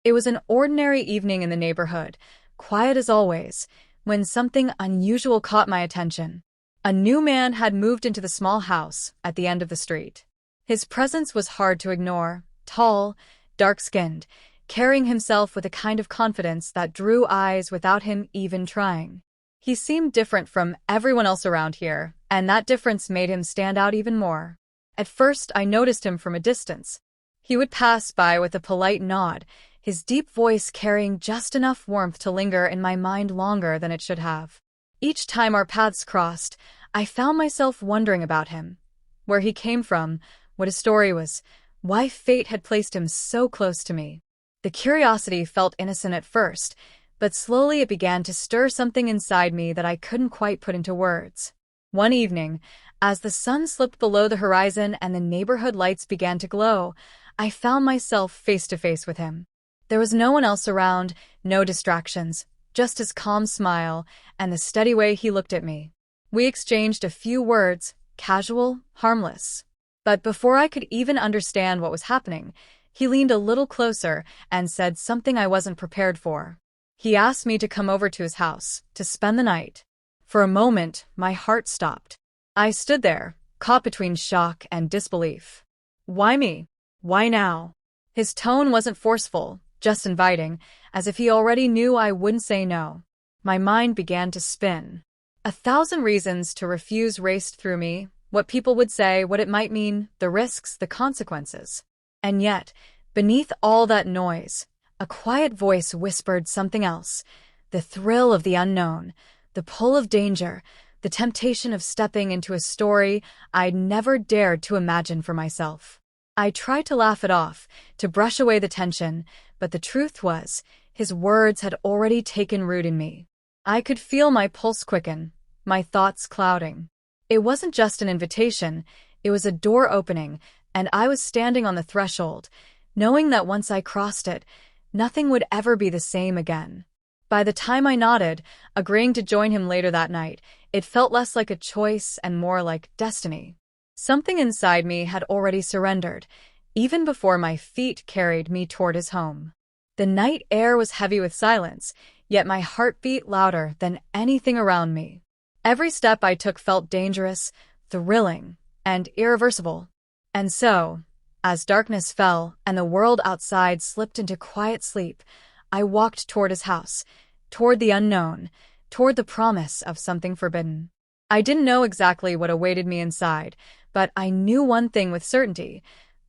It was an ordinary evening in the neighborhood, quiet as always, when something unusual caught my attention. A new man had moved into the small house at the end of the street. His presence was hard to ignore, tall, dark-skinned, carrying himself with a kind of confidence that drew eyes without him even trying. He seemed different from everyone else around here, and that difference made him stand out even more. At first, I noticed him from a distance. He would pass by with a polite nod, his deep voice carrying just enough warmth to linger in my mind longer than it should have. Each time our paths crossed, I found myself wondering about him, where he came from, what his story was, why fate had placed him so close to me. The curiosity felt innocent at first, but slowly it began to stir something inside me that I couldn't quite put into words. One evening, as the sun slipped below the horizon and the neighborhood lights began to glow, I found myself face to face with him. There was no one else around, no distractions, just his calm smile and the steady way he looked at me. We exchanged a few words, casual, harmless. But before I could even understand what was happening, he leaned a little closer and said something I wasn't prepared for. He asked me to come over to his house, to spend the night. For a moment, my heart stopped. I stood there, caught between shock and disbelief. Why me? Why now? His tone wasn't forceful, just inviting, as if he already knew I wouldn't say no. My mind began to spin. 1,000 reasons to refuse raced through me, what people would say, what it might mean, the risks, the consequences. And yet, beneath all that noise, a quiet voice whispered something else, the thrill of the unknown, the pull of danger, the temptation of stepping into a story I'd never dared to imagine for myself. I tried to laugh it off, to brush away the tension, but the truth was, his words had already taken root in me. I could feel my pulse quicken, my thoughts clouding. It wasn't just an invitation, it was a door opening, and I was standing on the threshold, knowing that once I crossed it, nothing would ever be the same again. By the time I nodded, agreeing to join him later that night, it felt less like a choice and more like destiny. Something inside me had already surrendered, even before my feet carried me toward his home. The night air was heavy with silence, yet my heart beat louder than anything around me. Every step I took felt dangerous, thrilling, and irreversible. And so, as darkness fell and the world outside slipped into quiet sleep, I walked toward his house, toward the unknown, toward the promise of something forbidden. I didn't know exactly what awaited me inside, but I knew one thing with certainty.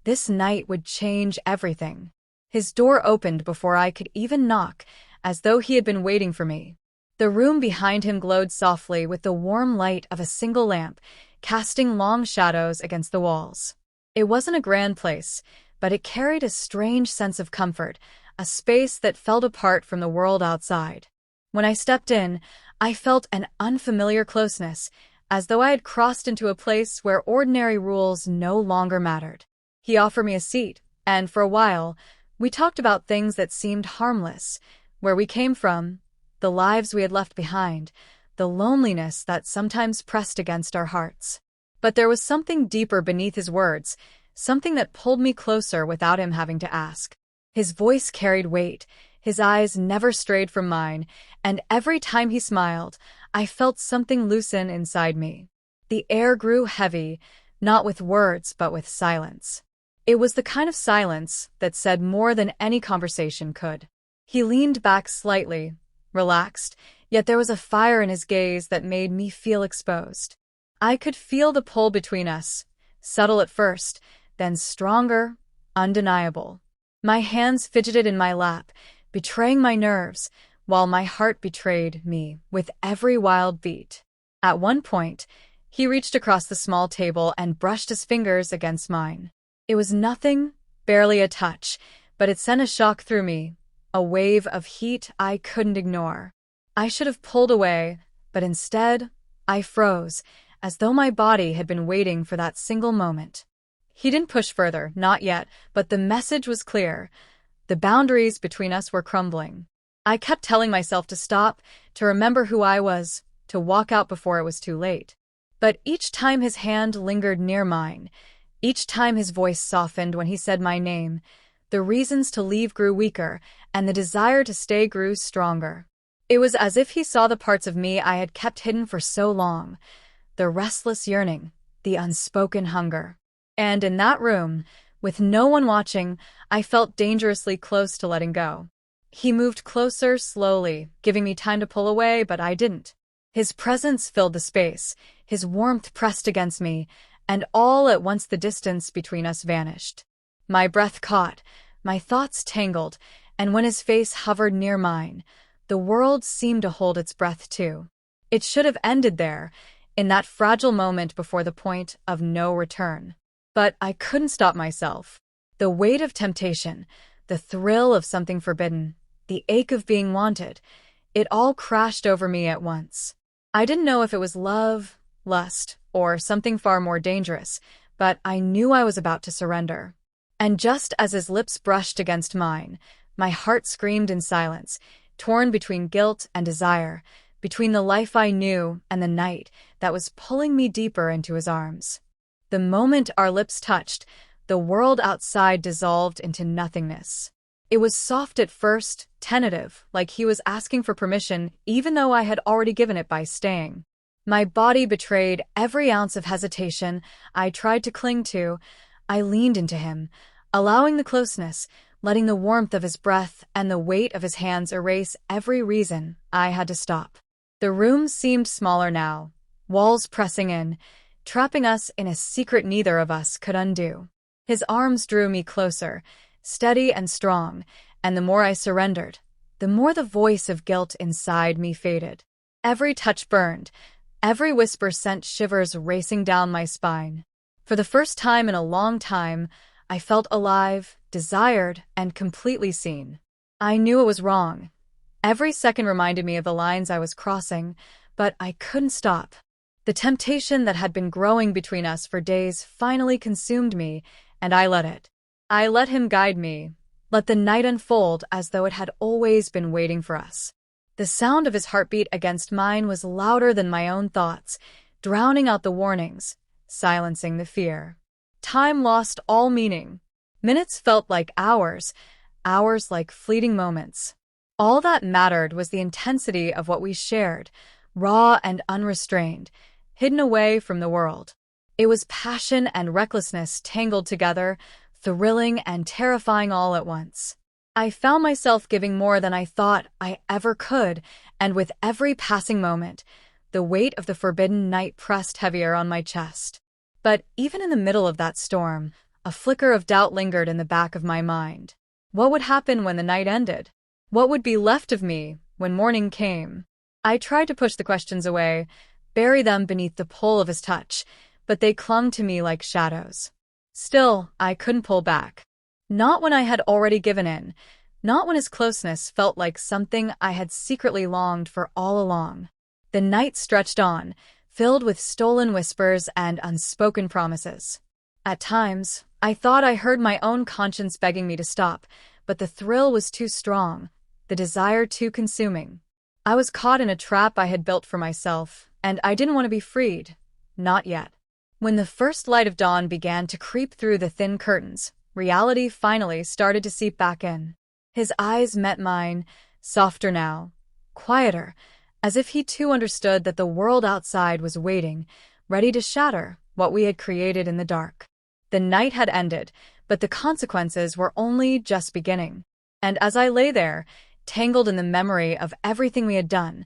This night would change everything. His door opened before I could even knock, as though he had been waiting for me. The room behind him glowed softly with the warm light of a single lamp, casting long shadows against the walls. It wasn't a grand place, but it carried a strange sense of comfort, a space that felt apart from the world outside. When I stepped in, I felt an unfamiliar closeness, as though I had crossed into a place where ordinary rules no longer mattered. He offered me a seat, and for a while, we talked about things that seemed harmless, where we came from, the lives we had left behind, the loneliness that sometimes pressed against our hearts. But there was something deeper beneath his words, something that pulled me closer without him having to ask. His voice carried weight, his eyes never strayed from mine, and every time he smiled, I felt something loosen inside me. The air grew heavy, not with words but with silence. It was the kind of silence that said more than any conversation could. He leaned back slightly, relaxed, yet there was a fire in his gaze that made me feel exposed. I could feel the pull between us, subtle at first, then stronger, undeniable. My hands fidgeted in my lap, betraying my nerves, while my heart betrayed me with every wild beat. At one point, he reached across the small table and brushed his fingers against mine. It was nothing, barely a touch, but it sent a shock through me, a wave of heat I couldn't ignore. I should have pulled away, but instead, I froze, as though my body had been waiting for that single moment. He didn't push further, not yet, but the message was clear. The boundaries between us were crumbling. I kept telling myself to stop, to remember who I was, to walk out before it was too late. But each time his hand lingered near mine, each time his voice softened when he said my name, the reasons to leave grew weaker, and the desire to stay grew stronger. It was as if he saw the parts of me I had kept hidden for so long, the restless yearning, the unspoken hunger. And in that room, with no one watching, I felt dangerously close to letting go. He moved closer slowly, giving me time to pull away, but I didn't. His presence filled the space, his warmth pressed against me, and all at once the distance between us vanished. My breath caught, my thoughts tangled, and when his face hovered near mine, the world seemed to hold its breath too. It should have ended there, in that fragile moment before the point of no return. But I couldn't stop myself. The weight of temptation, the thrill of something forbidden, the ache of being wanted, it all crashed over me at once. I didn't know if it was love, lust, or something far more dangerous, but I knew I was about to surrender. And just as his lips brushed against mine, my heart screamed in silence, torn between guilt and desire, between the life I knew and the night that was pulling me deeper into his arms. The moment our lips touched, the world outside dissolved into nothingness. It was soft at first, tentative, like he was asking for permission even though I had already given it by staying. My body betrayed every ounce of hesitation I tried to cling to. I leaned into him, allowing the closeness, letting the warmth of his breath and the weight of his hands erase every reason I had to stop. The room seemed smaller now, walls pressing in, trapping us in a secret neither of us could undo. His arms drew me closer, steady and strong, and the more I surrendered, the more the voice of guilt inside me faded. Every touch burned, every whisper sent shivers racing down my spine. For the first time in a long time, I felt alive, desired, and completely seen. I knew it was wrong. Every second reminded me of the lines I was crossing, but I couldn't stop. The temptation that had been growing between us for days finally consumed me, and I let it. I let him guide me, let the night unfold as though it had always been waiting for us. The sound of his heartbeat against mine was louder than my own thoughts, drowning out the warnings, silencing the fear. Time lost all meaning. Minutes felt like hours, hours like fleeting moments. All that mattered was the intensity of what we shared, raw and unrestrained, hidden away from the world. It was passion and recklessness tangled together, thrilling and terrifying all at once. I found myself giving more than I thought I ever could, and with every passing moment, the weight of the forbidden night pressed heavier on my chest. But even in the middle of that storm, a flicker of doubt lingered in the back of my mind. What would happen when the night ended? What would be left of me when morning came? I tried to push the questions away, bury them beneath the pull of his touch, but they clung to me like shadows. Still, I couldn't pull back. Not when I had already given in, not when his closeness felt like something I had secretly longed for all along. The night stretched on, filled with stolen whispers and unspoken promises. At times, I thought I heard my own conscience begging me to stop, but the thrill was too strong, the desire too consuming. I was caught in a trap I had built for myself, and I didn't want to be freed. Not yet. When the first light of dawn began to creep through the thin curtains, reality finally started to seep back in. His eyes met mine, softer now, quieter, as if he too understood that the world outside was waiting, ready to shatter what we had created in the dark. The night had ended, but the consequences were only just beginning. And as I lay there, tangled in the memory of everything we had done,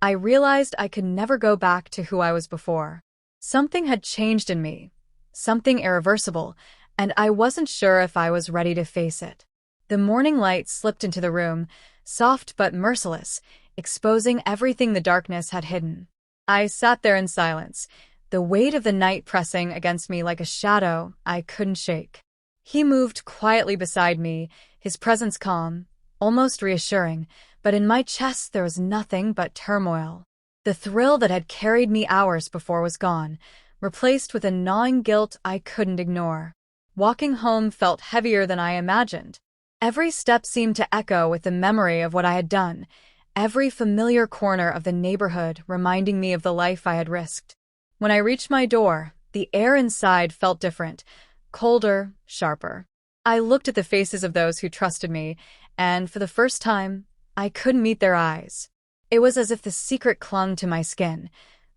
I realized I could never go back to who I was before. Something had changed in me, something irreversible, and I wasn't sure if I was ready to face it. The morning light slipped into the room, soft but merciless, exposing everything the darkness had hidden. I sat there in silence, the weight of the night pressing against me like a shadow I couldn't shake. He moved quietly beside me, his presence calm, almost reassuring, but in my chest there was nothing but turmoil. The thrill that had carried me hours before was gone, replaced with a gnawing guilt I couldn't ignore. Walking home felt heavier than I imagined. Every step seemed to echo with the memory of what I had done, every familiar corner of the neighborhood reminding me of the life I had risked. When I reached my door, the air inside felt different, colder, sharper. I looked at the faces of those who trusted me, and for the first time, I couldn't meet their eyes. It was as if the secret clung to my skin,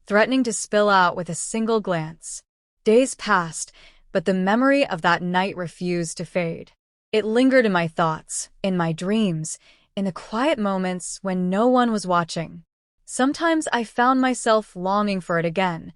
threatening to spill out with a single glance. Days passed, but the memory of that night refused to fade. It lingered in my thoughts, in my dreams, in the quiet moments when no one was watching. Sometimes I found myself longing for it again,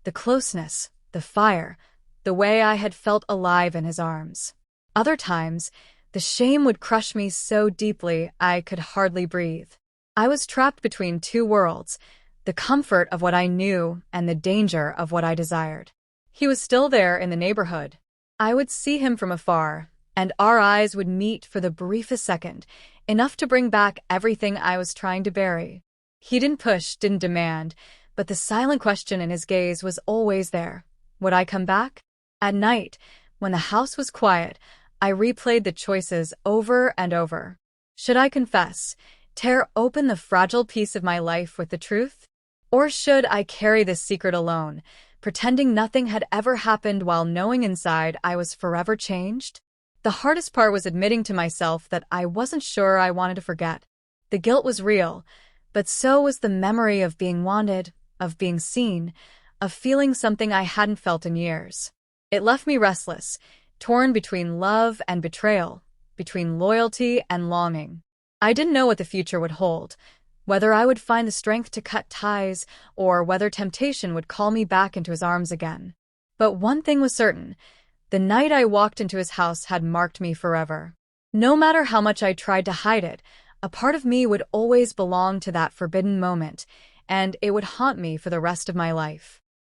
the closeness, the fire, the way I had felt alive in his arms. Other times, the shame would crush me so deeply I could hardly breathe. I was trapped between two worlds, the comfort of what I knew and the danger of what I desired. He was still there in the neighborhood. I would see him from afar, and our eyes would meet for the briefest second, enough to bring back everything I was trying to bury. He didn't push, didn't demand, but the silent question in his gaze was always there. Would I come back? At night, when the house was quiet, I replayed the choices over and over. Should I confess, tear open the fragile piece of my life with the truth? Or should I carry this secret alone, pretending nothing had ever happened while knowing inside I was forever changed? The hardest part was admitting to myself that I wasn't sure I wanted to forget. The guilt was real, but so was the memory of being wanted, of being seen, of feeling something I hadn't felt in years. It left me restless, torn between love and betrayal, between loyalty and longing. I didn't know what the future would hold, whether I would find the strength to cut ties or whether temptation would call me back into his arms again. But one thing was certain. The night I walked into his house had marked me forever. No matter how much I tried to hide it, a part of me would always belong to that forbidden moment, and it would haunt me for the rest of my life.